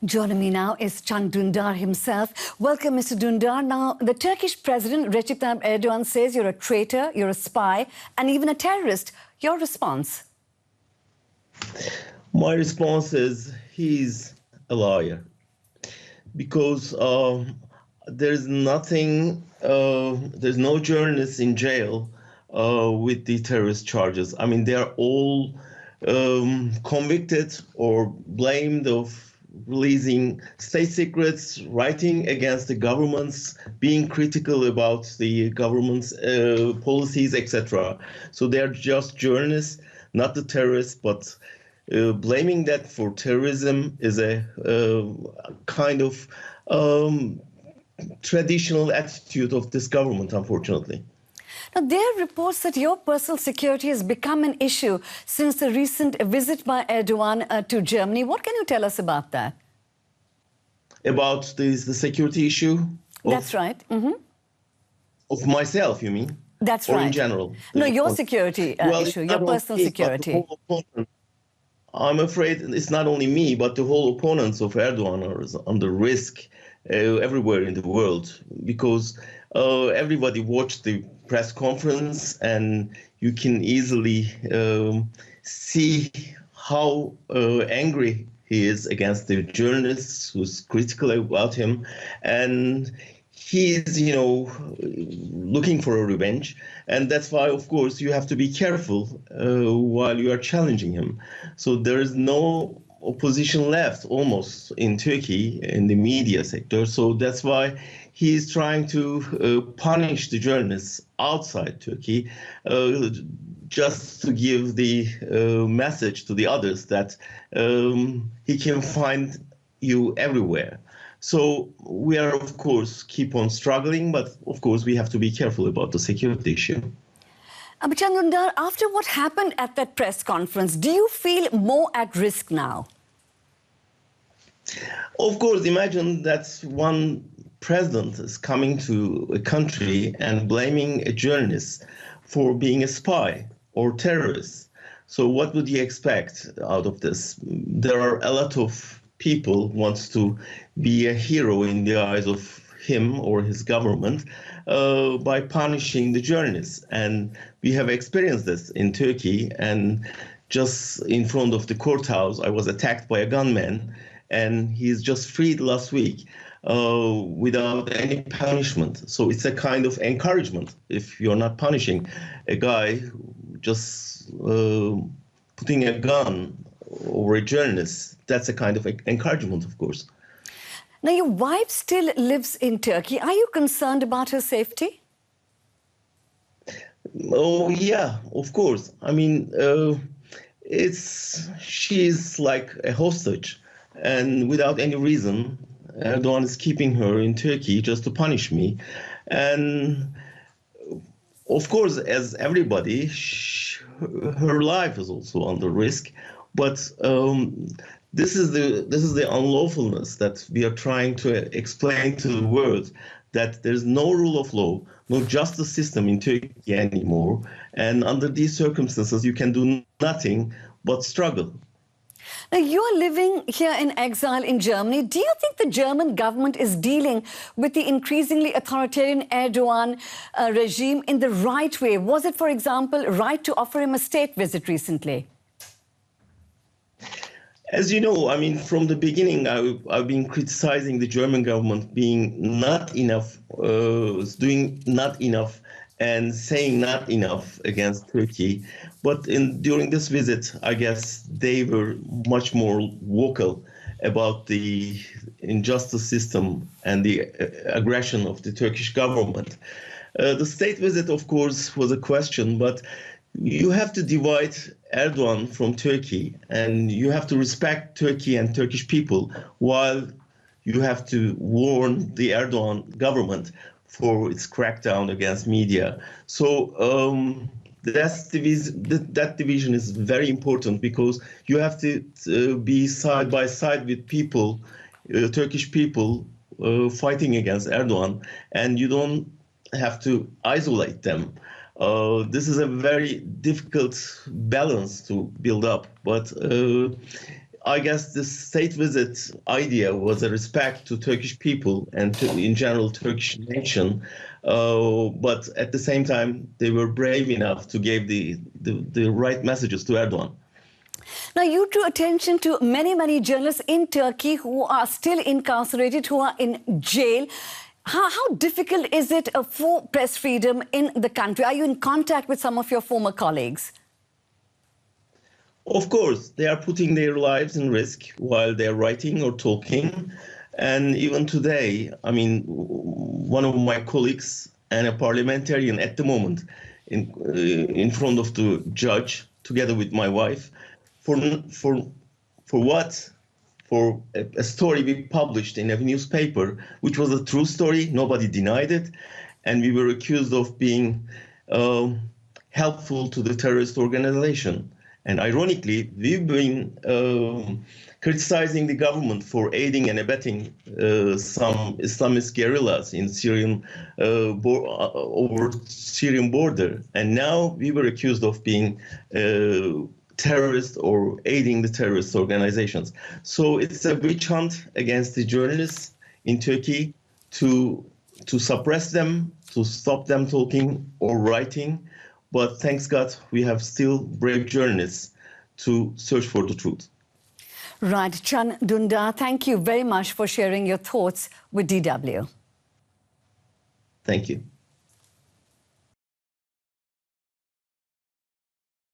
Joining me now is Can Dündar himself. Welcome, Mr. Dündar. Now, the Turkish President Recep Tayyip Erdogan says you're a traitor, you're a spy, and even a terrorist. Your response? My response is he's a liar. Because there's nothing, there's no journalists in jail with the terrorist charges. I mean, they're all convicted or blamed of releasing state secrets, writing against the governments, being critical about the government's policies, etc. So they're just journalists, not the terrorists, but blaming that for terrorism is a kind of traditional attitude of this government, unfortunately. Now, there are reports that your personal security has become an issue since the recent visit by Erdogan to Germany. What can you tell us about that? About the security issue? That's right. Mm-hmm. Of myself, you mean? That's or right. in general? No, your security issue, your personal security. I'm afraid it's not only me, but the whole opponents of Erdogan are under risk everywhere in the world, because everybody watched the press conference and you can easily see how angry he is against the journalists who's critical about him. And he's, looking for a revenge. And that's why, of course, you have to be careful while you are challenging him. So there is no opposition left almost in Turkey in the media sector. So that's why he's trying to punish the journalists outside Turkey, just to give the message to the others that he can find you everywhere. So we are, of course, keep on struggling, but of course we have to be careful about the security issue. But Can Dundar, after what happened at that press conference, do you feel more at risk now? Of course, imagine that one president is coming to a country and blaming a journalist for being a spy or terrorist. So what would you expect out of this? There are a lot of people wants to be a hero in the eyes of him or his government by punishing the journalists. And we have experienced this in Turkey. And just in front of the courthouse, I was attacked by a gunman, and he's just freed last week without any punishment. So it's a kind of encouragement if you're not punishing a guy just putting a gun over a journalist. That's a kind of encouragement, of course. Now, your wife still lives in Turkey. Are you concerned about her safety? Oh, yeah, of course. I mean, she's like a hostage. And without any reason, Erdogan is keeping her in Turkey just to punish me. And of course, as everybody, her life is also under risk. But this is the unlawfulness that we are trying to explain to the world, that there's no rule of law, no justice system in Turkey anymore. And under these circumstances, you can do nothing but struggle. Now, you're living here in exile in Germany. Do you think the German government is dealing with the increasingly authoritarian Erdogan regime in the right way? Was it, for example, right to offer him a state visit recently? As you know, I mean, from the beginning, I've been criticizing the German government being not enough, doing not enough and saying not enough against Turkey. But during this visit, I guess they were much more vocal about the injustice system and the aggression of the Turkish government. The state visit, of course, was a question, but you have to divide Erdogan from Turkey, and you have to respect Turkey and Turkish people, while you have to warn the Erdogan government for its crackdown against media. So that division is very important, because you have to be side by side with people, Turkish people fighting against Erdogan, and you don't have to isolate them. This is a very difficult balance to build up, but I guess this state visit idea was a respect to Turkish people and to, in general, Turkish nation. But at the same time, they were brave enough to give the right messages to Erdogan. Now, you drew attention to many journalists in Turkey who are still incarcerated, who are in jail. How difficult is it for press freedom in the country? Are you in contact with some of your former colleagues? Of course, they are putting their lives in risk while they're writing or talking. And even today, I mean, one of my colleagues and a parliamentarian at the moment in front of the judge, together with my wife, for what? For a story we published in a newspaper, which was a true story. Nobody denied it. And we were accused of being helpful to the terrorist organization. And ironically, we've been criticizing the government for aiding and abetting some Islamist guerrillas in Syrian over Syrian border. And now we were accused of being terrorists or aiding the terrorist organizations. So it's a witch hunt against the journalists in Turkey to suppress them, to stop them talking or writing. But thanks God, we have still brave journalists to search for the truth. Right. Can Dundar, thank you very much for sharing your thoughts with DW. Thank you.